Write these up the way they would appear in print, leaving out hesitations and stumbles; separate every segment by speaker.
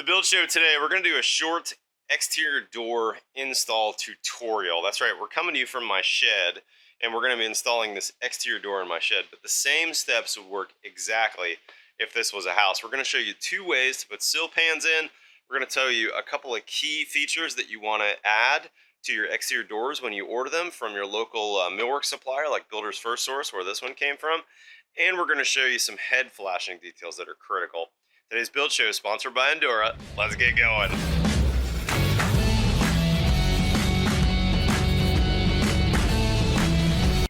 Speaker 1: build show today, we're going to do a short exterior door install tutorial. That's right, we're coming to you from my shed, and we're going to be installing this exterior door in my shed. But the same steps would work exactly if this was a house. We're going to show you two ways to put sill pans in. We're going to tell you a couple of key features that you want to add to your exterior doors when you order them from your local millwork supplier like Builder's First Source, where this one came from. And we're going to show you some head flashing details that are critical. Today's build show is sponsored by Endura. Let's get going.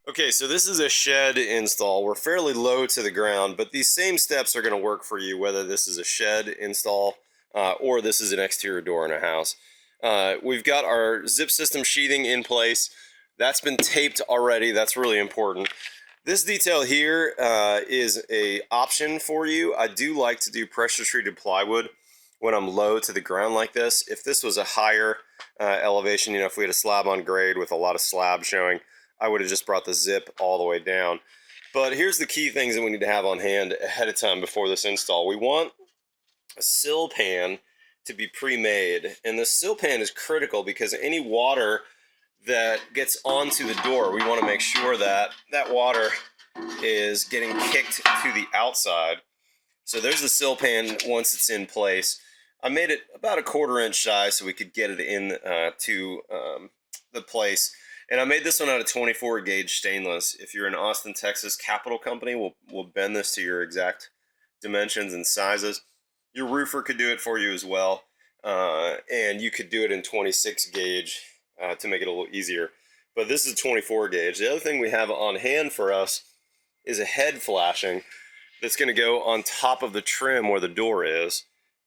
Speaker 1: Okay, so this is a shed install. We're fairly low to the ground, but these same steps are going to work for you whether this is a shed install or this is an exterior door in a house. We've got our zip system sheathing in place. That's been taped already. That's really important. This detail here is an option for you. I do like to do pressure treated plywood when I'm low to the ground like this. If this was a higher elevation, you know, if we had a slab on grade with a lot of slab showing, I would have just brought the zip all the way down. But here's the key things that we need to have on hand ahead of time before this install. We want a sill pan to be pre-made, and the sill pan is critical because any water that gets onto the door, we want to make sure that that water is getting kicked to the outside. So there's the sill pan once it's in place. I made it about a 1/4 inch shy so we could get it in to the place. And I made this one out of 24 gauge stainless. If you're in Austin, Texas, Capital Company will bend this to your exact dimensions and sizes. Your roofer could do it for you as well. And you could do it in 26 gauge to make it a little easier. But this is 24 gauge. The other thing we have on hand for us is a head flashing that's going to go on top of the trim where the door is.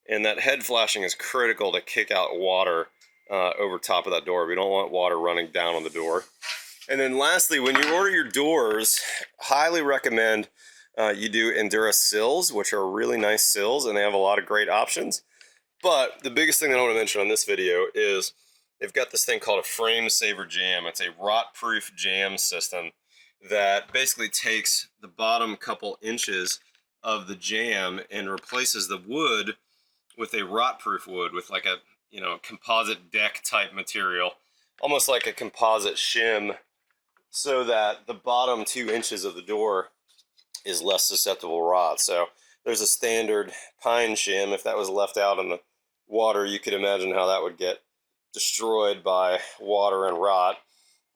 Speaker 1: And that head flashing is critical to kick out water over top of that door. We don't want water running down on the door. And then lastly, when you order your doors, highly recommend you do Endura sills, which are really nice sills, and they have a lot of great options. But the biggest thing that I want to mention on this video is they've got this thing called a frame saver jam. It's a rot-proof jam system that basically takes the bottom couple inches of the jam and replaces the wood with a rot-proof wood with like a, you know, composite deck type material, almost like a composite shim, so that the bottom 2 inches of the door is less susceptible to rot. So there's a standard pine shim. If that was left out in the water, you could imagine how that would get destroyed by water and rot.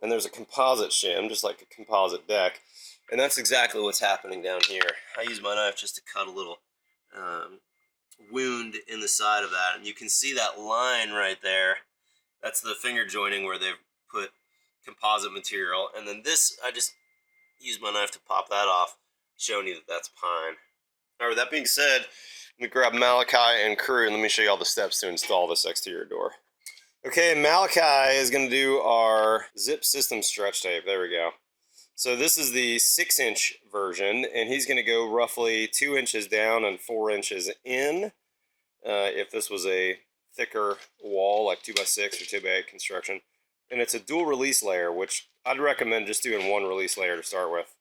Speaker 1: And there's a composite shim, just like a composite deck, and that's exactly what's happening down here. I use my knife just to cut a little wound in the side of that, and you can see that line right there. That's the finger joining where they've put composite material, and then this, I just use my knife to pop that off, showing you that that's pine. All right, that being said, let me grab Malachi and crew and let me show you all the steps to install this exterior door. Okay, Malachi is going to do our zip system stretch tape. There we go. So this is the 6-inch version, and he's going to go roughly 2 inches down and 4 inches in. If this was a thicker wall, like 2x6 or 2x8 construction. And it's a dual release layer, which I'd recommend just doing one release layer to start with.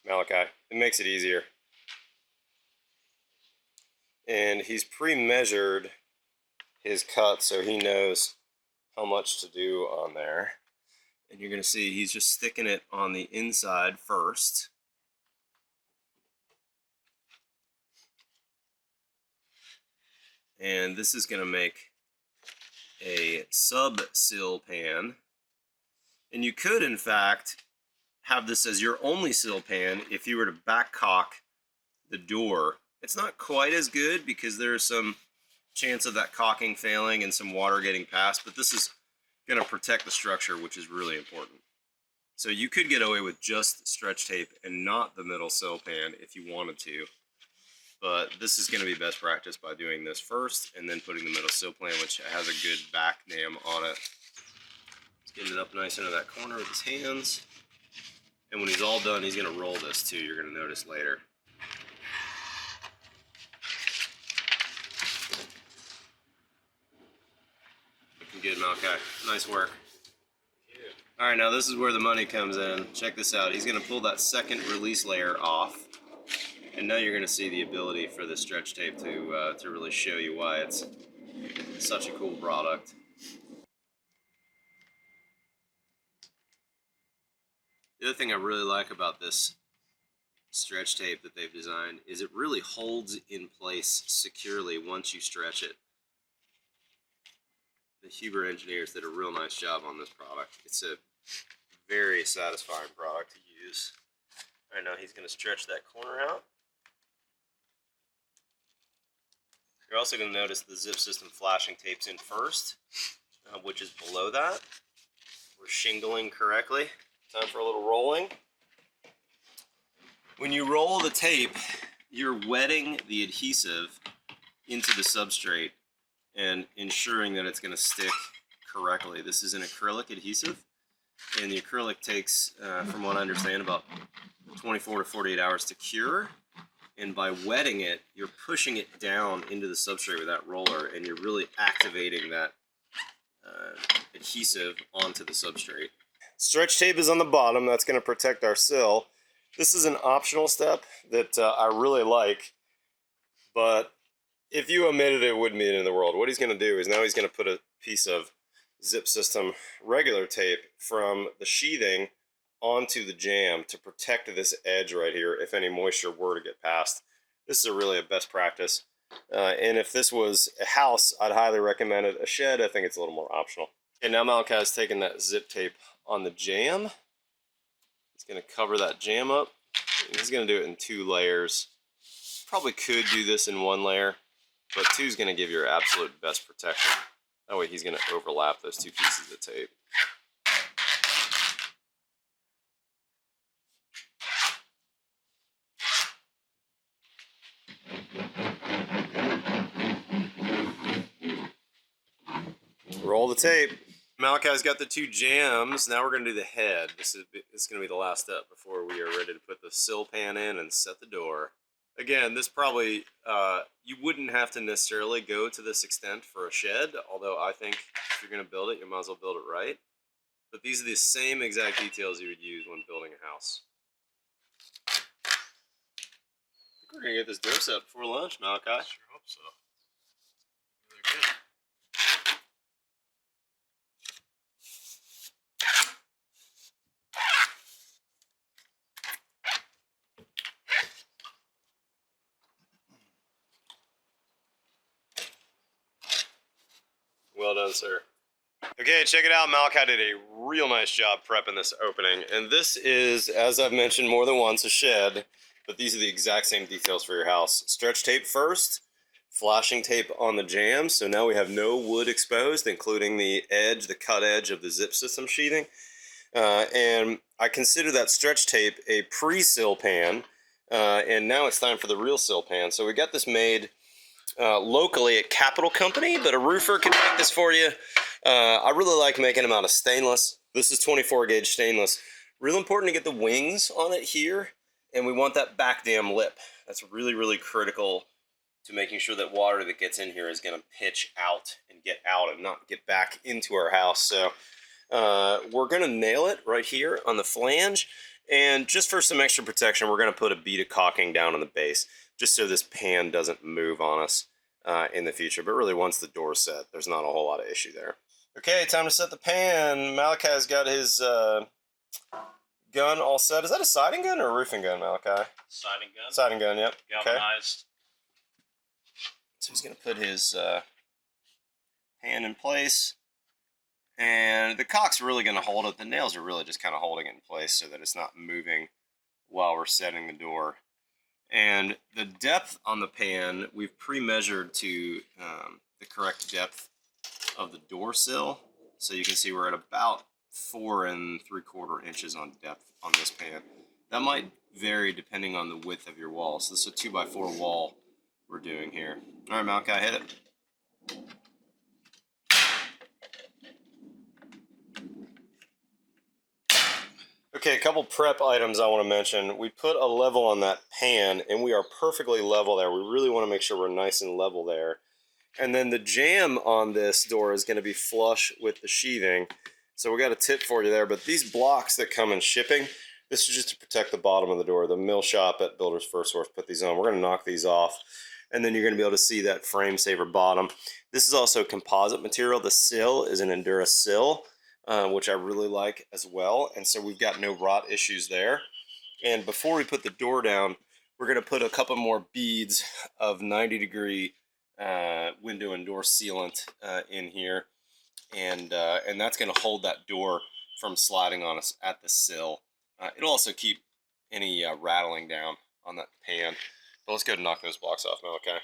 Speaker 1: Malachi, it makes it easier. And he's pre-measured his cut so he knows how much to do on there. And you're going to see he's just sticking it on the inside first. And this is going to make a sub sill pan. And you could, in fact, have this as your only sill pan if you were to back cock the door. It's not quite as good because there's some chance of that caulking failing and some water getting past, but this is going to protect the structure, which is really important. So you could get away with just stretch tape and not the middle sill pan if you wanted to, but this is going to be best practice by doing this first and then putting the middle sill pan, which has a good back nam on it. He's getting it up nice into that corner with his hands, and when he's all done, he's going to roll this too, you're going to notice later. Good, Malachi. Nice work. All right, now this is where the money comes in. Check this out. He's going to pull that second release layer off. And now you're going to see the ability for the stretch tape to really show you why it's such a cool product. The other thing I really like about this stretch tape that they've designed is it really holds in place securely once you stretch it. The Huber engineers did a real nice job on this product. It's a very satisfying product to use. All right, now he's going to stretch that corner out. You're also going to notice the zip system flashing tapes in first, which is below that. We're shingling correctly. Time for a little rolling. When you roll the tape, you're wetting the adhesive into the substrate and ensuring that it's going to stick correctly. This is an acrylic adhesive, and the acrylic takes, from what I understand, about 24 to 48 hours to cure. And by wetting it, you're pushing it down into the substrate with that roller, and you're really activating that adhesive onto the substrate. Stretch tape is on the bottom. That's going to protect our sill. This is an optional step that I really like, but if you omitted it, it wouldn't be the end of the world. What he's going to do is now he's going to put a piece of zip system regular tape from the sheathing onto the jamb to protect this edge right here if any moisture were to get past. This is really a best practice. And if this was a house, I'd highly recommend it. A shed, I think it's a little more optional. Okay, now Malachi has taken that zip tape on the jamb. He's going to cover that jamb up. He's going to do it in 2 layers. Probably could do this in 1 layer, but 2 is going to give your absolute best protection. That way he's going to overlap those 2 pieces of tape. Roll the tape. Malachi's got the 2 jams. Now we're going to do the head. This is going to be the last step before we are ready to put the sill pan in and set the door. Again, this probably, you wouldn't have to necessarily go to this extent for a shed, although I think if you're going to build it, you might as well build it right. But these are the same exact details you would use when building a house. I think we're going to get this door set before lunch, Malachi. I sure hope so. Really good. Well done, sir. Okay, check it out. Malachi did a real nice job prepping this opening. And this is, as I've mentioned more than once, a shed. But these are the exact same details for your house. Stretch tape first, flashing tape on the jambs. So now we have no wood exposed, including the edge, the cut edge of the zip system sheathing. And I consider that stretch tape a pre-sill pan. And now it's time for the real sill pan. So we got this made locally at Capital Company, but a roofer can make this for you. I really like making them out of stainless. This is 24 gauge stainless. Real important to get the wings on it here, and we want that back dam lip. That's really, really critical to making sure that water that gets in here is going to pitch out and get out and not get back into our house. So we're going to nail it right here on the flange, and just for some extra protection, we're going to put a bead of caulking down on the base, just so this pan doesn't move on us in the future. But really, once the door's set, there's not a whole lot of issue there. Okay, time to set the pan. Malachi's got his gun all set. Is that a siding gun or a roofing gun, Malachi?
Speaker 2: Siding gun.
Speaker 1: Siding gun, yep.
Speaker 2: Galvanized.
Speaker 1: Okay. So he's going to put his pan in place. And the caulk's really going to hold it. The nails are really just kind of holding it in place so that it's not moving while we're setting the door. And the depth on the pan, we've pre-measured to the correct depth of the door sill. So you can see we're at about 4 3/4 inches on depth on this pan. That might vary depending on the width of your wall. So this is a 2x4 wall we're doing here. All right, Malachi, hit it. Okay, a couple prep items I want to mention. We put a level on that pan, and we are perfectly level there. We really want to make sure we're nice and level there. And then the jamb on this door is going to be flush with the sheathing. So we got a tip for you there. But these blocks that come in shipping, This is just to protect the bottom of the door. The mill shop at Builder's First Source put these on. We're going to knock these off, and then you're going to be able to see that frame saver bottom. This is also composite material. The sill is an Endura sill, which I really like as well, and so we've got no rot issues there. And before we put the door down, we're going to put a couple more beads of 90-degree window and door sealant in here, and that's going to hold that door from sliding on us at the sill. It'll also keep any rattling down on that pan. But let's go ahead and knock those blocks off, Malachi.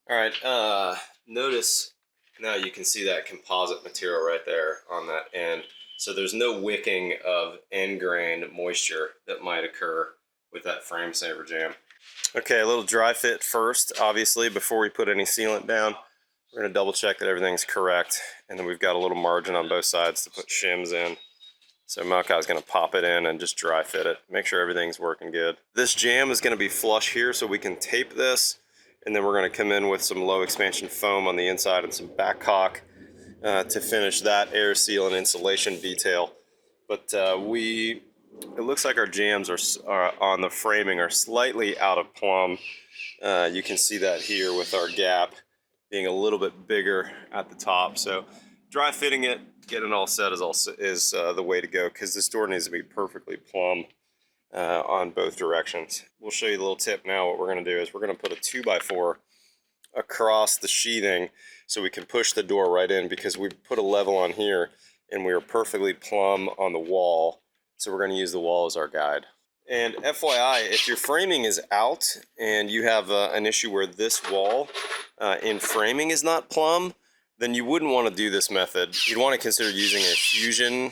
Speaker 1: All right, notice now you can see that composite material right there on that end. So there's no wicking of end grain moisture that might occur with that frame saver jam. Okay, a little dry fit first, obviously, before we put any sealant down. We're going to double check that everything's correct, and then we've got a little margin on both sides to put shims in. So Malachi's going to pop it in and just dry fit it. Make sure everything's working good. This jam is going to be flush here, so we can tape this, and then we're going to come in with some low expansion foam on the inside and some back caulk to finish that air seal and insulation detail. But it looks like our jams are on the framing are slightly out of plumb. You can see that here with our gap being a little bit bigger at the top. So dry fitting it, getting it all set is the way to go, because this door needs to be perfectly plumb on both directions. We'll show you a little tip now. What we're going to do is we're going to put a 2x4 across the sheathing so we can push the door right in, because we put a level on here and we are perfectly plumb on the wall. So we're going to use the wall as our guide. And FYI, if your framing is out and you have an issue where this wall in framing is not plumb, then you wouldn't want to do this method. You'd want to consider using a fusion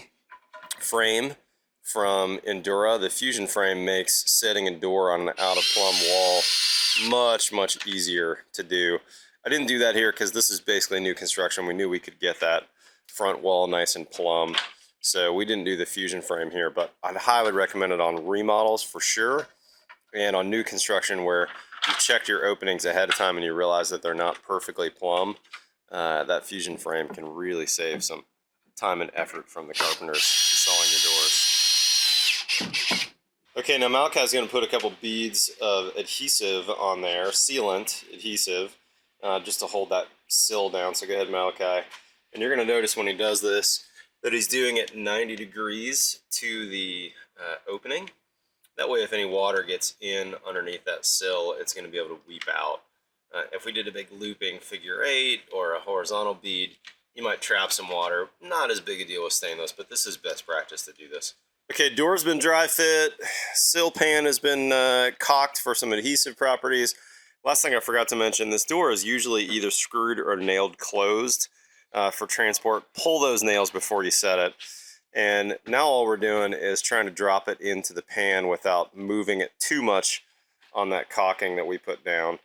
Speaker 1: frame from Endura. The fusion frame makes setting a door on an out of plumb wall much easier to do. I didn't do that here because this is basically new construction. We knew we could get that front wall nice and plumb. So we didn't do the fusion frame here, but I'd highly recommend it on remodels for sure, and on new construction where you checked your openings ahead of time and you realize that they're not perfectly plumb. That fusion frame can really save some time and effort from the carpenters installing your doors. Okay, now Malachi's going to put a couple beads of adhesive on there, sealant adhesive, just to hold that sill down. So go ahead, Malachi. And you're going to notice when he does this that he's doing it 90 degrees to the opening. That way if any water gets in underneath that sill, it's going to be able to weep out. If we did a big looping figure 8 or a horizontal bead, you might trap some water. Not as big a deal with stainless, but this is best practice to do this. Okay, door's been dry fit. Sill pan has been caulked for some adhesive properties. Last thing I forgot to mention, this door is usually either screwed or nailed closed for transport. Pull those nails before you set it. And now all we're doing is trying to drop it into the pan without moving it too much on that caulking that we put down.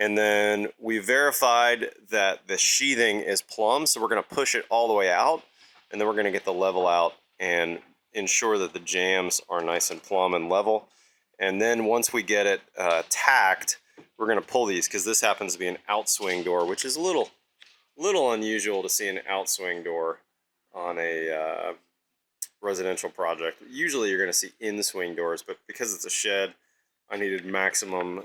Speaker 1: And then we verified that the sheathing is plumb, so we're going to push it all the way out, and then we're going to get the level out and ensure that the jams are nice and plumb and level. And then once we get it tacked, we're going to pull these, because this happens to be an outswing door, which is a little unusual to see an outswing door on a residential project. Usually you're going to see in-swing doors, but because it's a shed, I needed maximum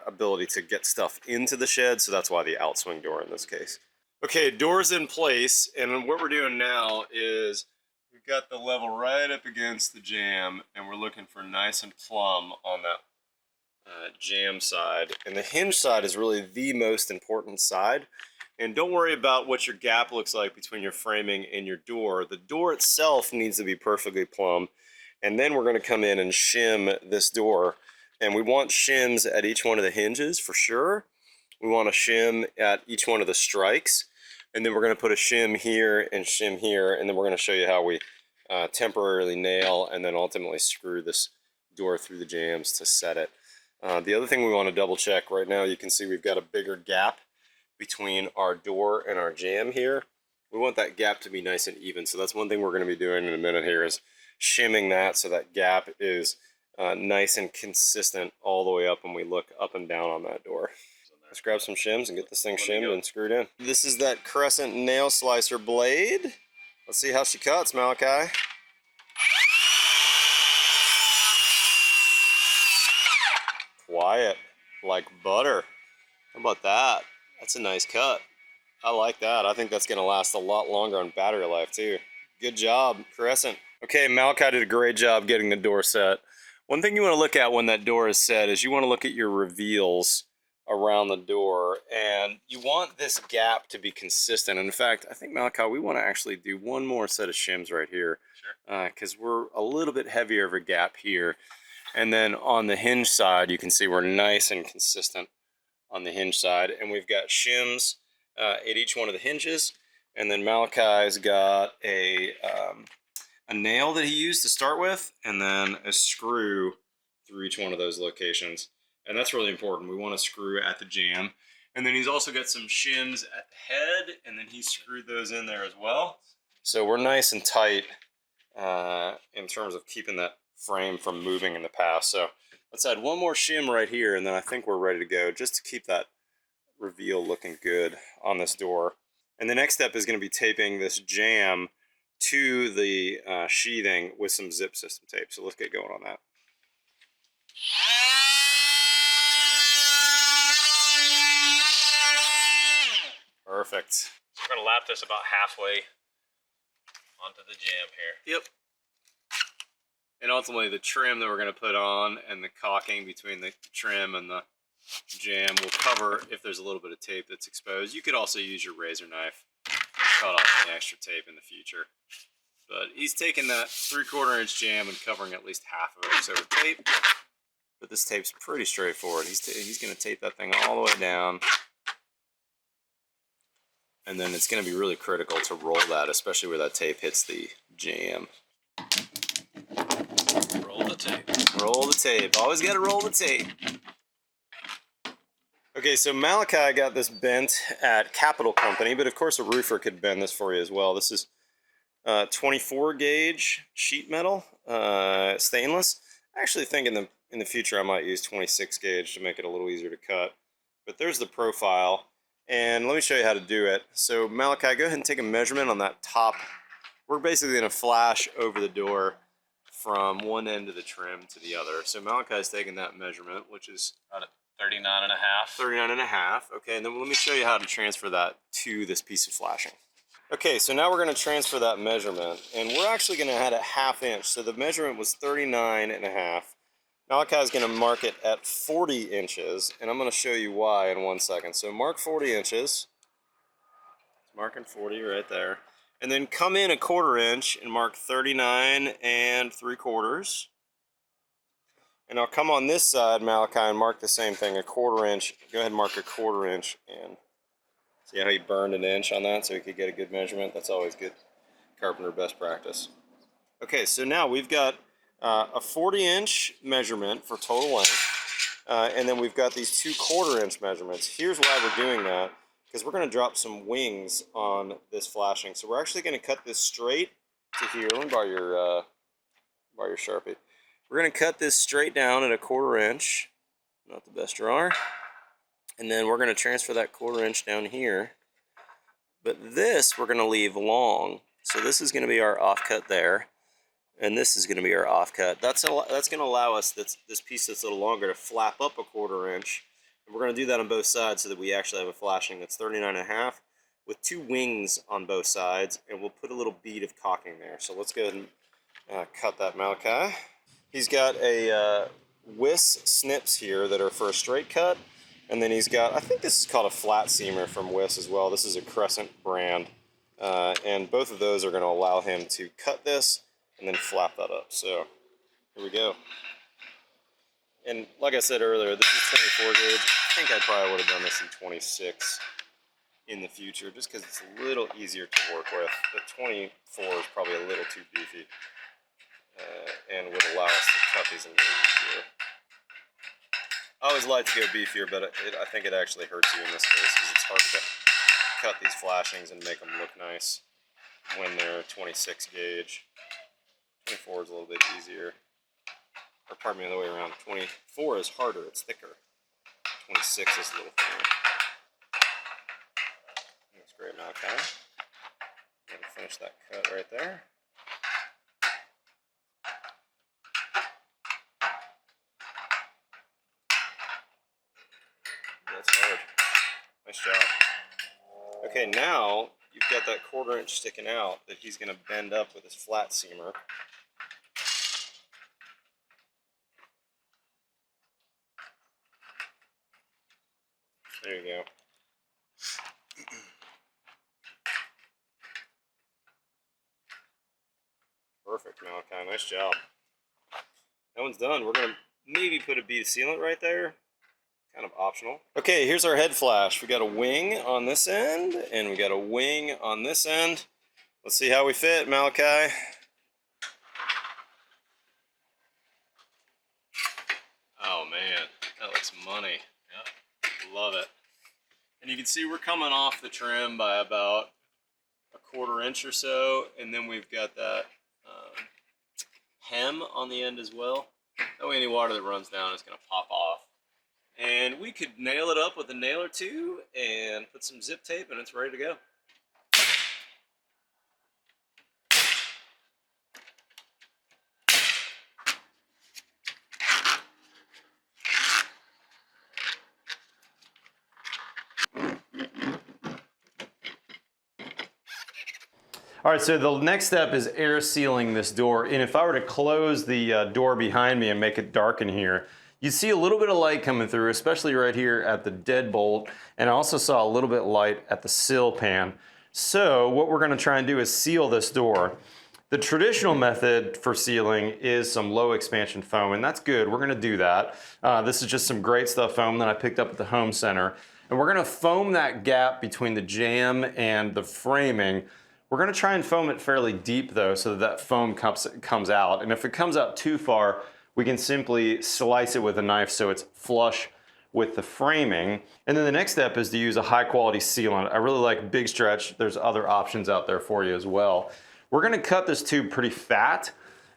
Speaker 1: ability to get stuff into the shed, so that's why the outswing door in this case. Okay, door's in place, and what we're doing now is we've got the level right up against the jamb, and we're looking for nice and plumb on that jamb side. And the hinge side is really the most important side. And don't worry about what your gap looks like between your framing and your door. The door itself needs to be perfectly plumb. And then we're going to come in and shim this door. And we want shims at each one of the hinges for sure. We want a shim at each one of the strikes. And then we're going to put a shim here and shim here. And then we're going to show you how we temporarily nail and then ultimately screw this door through the jambs to set it. The other thing we want to double check right now, you can see we've got a bigger gap between our door and our jamb here. We want that gap to be nice and even. So that's one thing we're going to be doing in a minute here, is shimming that so that gap is nice and consistent all the way up when we look up and down on that door. Let's grab some shims and get this thing shimmed and screwed in. This is that crescent nail slicer blade. Let's see how she cuts, Malachi. Quiet, like butter. How about that? That's a nice cut. I like that. I think that's going to last a lot longer on battery life too. Good job, Crescent. Okay, Malachi did a great job getting the door set. One thing you want to look at when that door is set is you want to look at your reveals around the door, and you want this gap to be consistent. And in fact, I think, Malachi, we want to actually do one more set of shims right here. Sure. Because we're a little bit heavier of a gap here. And then on the hinge side, you can see we're nice and consistent on the hinge side. And we've got shims at each one of the hinges. And then Malachi's got a nail that he used to start with, and then a screw through each one of those locations. And that's really important. We want a screw at the jamb. And then he's also got some shims at the head, and then he screwed those in there as well. So we're nice and tight in terms of keeping that frame from moving in the past. So let's add one more shim right here, and then I think we're ready to go, just to keep that reveal looking good on this door. And the next step is going to be taping this jamb to the sheathing with some zip system tape. So let's get going on that. Perfect. So we're going to lap this about halfway onto the jamb here. Yep. And ultimately the trim that we're going to put on and the caulking between the trim and the jamb will cover if there's a little bit of tape that's exposed. You could also use your razor knife to cut off any extra tape in the future. But he's taking that 3/4 inch jamb and covering at least half of it with tape. But this tape's pretty straightforward. He's going to tape that thing all the way down. And then it's going to be really critical to roll that, especially where that tape hits the jamb. Roll the tape. Roll the tape. Always got to roll the tape. Okay, so Malachi got this bent at Capital Company, but of course a roofer could bend this for you as well. This is 24 gauge sheet metal, stainless. I actually think in the future I might use 26 gauge to make it a little easier to cut. But there's the profile, and let me show you how to do it. So Malachi, go ahead and take a measurement on that top. We're basically going to flash over the door from one end of the trim to the other. So Malachi's taking that measurement, which is about 39.5. 39.5. Okay, and then let me show you how to transfer that to this piece of flashing. Okay, so now we're going to transfer that measurement, and we're actually going to add a 1/2 inch. So the measurement was 39.5. Malachi is going to mark it at 40 inches, and I'm going to show you why in 1 second. So mark 40 inches. Marking 40 right there. And then come in a 1/4 inch and mark 39 3/4. And I'll come on this side, Malachi, and mark the same thing, a 1/4 inch. Go ahead and mark a 1/4 inch in. See how he burned an inch on that so he could get a good measurement? That's always good carpenter best practice. Okay, so now we've got a 40 inch measurement for total length, and then we've got these 2 1/4 inch measurements. Here's why we're doing that, because we're going to drop some wings on this flashing. So we're actually going to cut this straight to here. Let me borrow your Sharpie. We're going to cut this straight down at a 1/4 inch. Not the best drawer. And then we're going to transfer that 1/4 inch down here. But this we're going to leave long. So this is going to be our offcut there. And this is going to be our offcut. That's going to allow us this piece that's a little longer to flap up a 1/4 inch. And we're going to do that on both sides so that we actually have a flashing that's 39.5 with 2 wings on both sides. And we'll put a little bead of caulking there. So let's go ahead and cut that, Malachi. He's got a Wiss snips here that are for a straight cut. And then he's got, I think this is called a flat seamer from Wiss as well. This is a Crescent brand. And both of those are going to allow him to cut this and then flap that up. So here we go. And like I said earlier, this is 24 gauge. I think I probably would have done this in 26 in the future just because it's a little easier to work with. The 24 is probably a little too beefy and would allow us to cut these a little easier. I always like to go beefier, but I think it actually hurts you in this case because it's hard to cut these flashings and make them look nice when they're 26 gauge. 24 is a little bit easier. Or pardon me, the other way around. 24 is harder, it's thicker. 26 is a little thinner. That's great, Malachi. finish that cut right there. That's hard. Nice job. Okay, now you've got that 1/4 inch sticking out that he's going to bend up with his flat seamer. There you go. Perfect, Malachi. Nice job. That one's done. We're going to maybe put a bead sealant right there. Kind of optional. Okay, here's our head flash. We got a wing on this end, and we got a wing on this end. Let's see how we fit, Malachi. Oh man, that looks money. Yep, love it. And you can see we're coming off the trim by about a 1/4 inch or so, and then we've got that hem on the end as well. That way any water that runs down is going to pop off. And we could nail it up with a nail or two and put some zip tape and it's ready to go. All right, so the next step is air sealing this door. And if I were to close the door behind me and make it dark in here, you see a little bit of light coming through, especially right here at the deadbolt. And I also saw a little bit of light at the sill pan. So what we're gonna try and do is seal this door. The traditional method for sealing is some low expansion foam, and that's good. We're gonna do that. This is just some great stuff foam that I picked up at the home center. And we're gonna foam that gap between the jamb and the framing. We're gonna try and foam it fairly deep though, so that foam comes out. And if it comes out too far, we can simply slice it with a knife so it's flush with the framing. And then the next step is to use a high quality sealant. I really like Big Stretch. There's other options out there for you as well. We're gonna cut this tube pretty fat,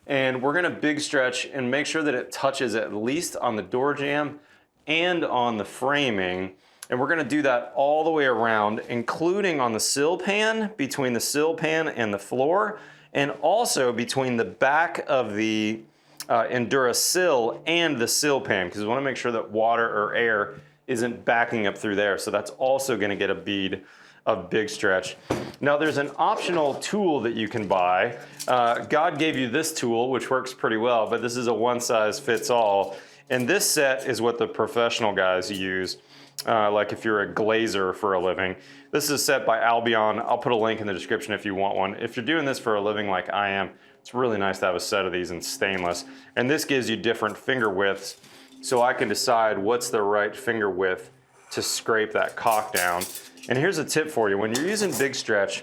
Speaker 1: and we're gonna Big Stretch and make sure that it touches at least on the door jamb and on the framing. And we're gonna do that all the way around, including on the sill pan, between the sill pan and the floor, and also between the back of the Endura sill and the sill pan, because we wanna make sure that water or air isn't backing up through there. So that's also gonna get a bead of Big Stretch. Now there's an optional tool that you can buy. God gave you this tool, which works pretty well, but this is a one size fits all. And this set is what the professional guys use. Like if you're a glazer for a living. This is a set by Albion. I'll put a link in the description if you want one. If you're doing this for a living like I am, it's really nice to have a set of these in stainless. And this gives you different finger widths, so I can decide what's the right finger width to scrape that caulk down. And here's a tip for you. When you're using Big Stretch,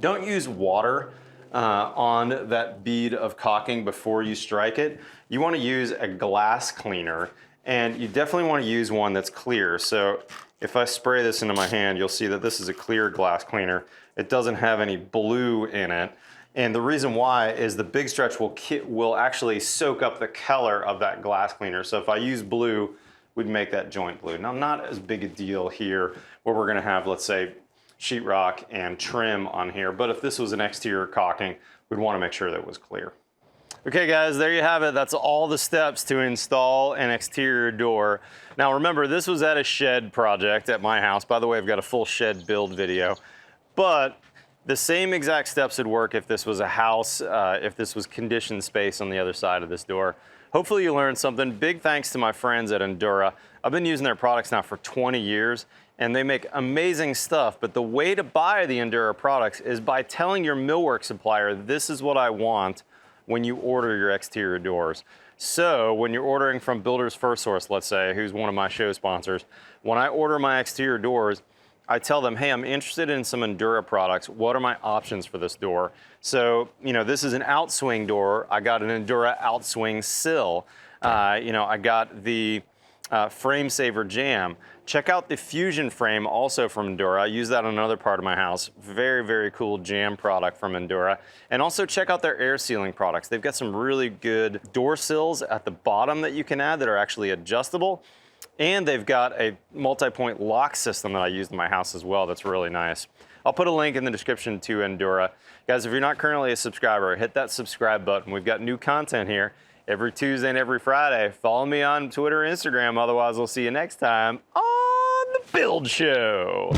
Speaker 1: don't use water on that bead of caulking before you strike it. You want to use a glass cleaner. And you definitely want to use one that's clear. So if I spray this into my hand, you'll see that this is a clear glass cleaner. It doesn't have any blue in it. And the reason why is the Big Stretch will actually soak up the color of that glass cleaner. So if I use blue, we'd make that joint blue. Now, not as big a deal here where we're gonna have, let's say, sheetrock and trim on here. But if this was an exterior caulking, we'd wanna make sure that it was clear. Okay guys, there you have it. That's all the steps to install an exterior door. Now remember, this was at a shed project at my house. By the way, I've got a full shed build video. But the same exact steps would work if this was a house, if this was conditioned space on the other side of this door. Hopefully you learned something. Big thanks to my friends at Endura. I've been using their products now for 20 years, and they make amazing stuff. But the way to buy the Endura products is by telling your millwork supplier, this is what I want when you order your exterior doors. So when you're ordering from Builders First Source, let's say, who's one of my show sponsors, when I order my exterior doors, I tell them, hey, I'm interested in some Endura products. What are my options for this door? So, you know, this is an outswing door. I got an Endura outswing sill. I got the frame saver jamb. Check out the Fusion frame also from Endura. I use that on another part of my house. Very, very cool jamb product from Endura. And also check out their air sealing products. They've got some really good door sills at the bottom that you can add that are actually adjustable.
Speaker 2: And they've got a multi-point lock system that I use in my house as well that's really nice. I'll put a link in the description to Endura. Guys, if you're not currently a subscriber, hit that subscribe button. We've got new content here every Tuesday and every Friday. Follow me on Twitter and Instagram. Otherwise, we'll see you next time on The Build Show.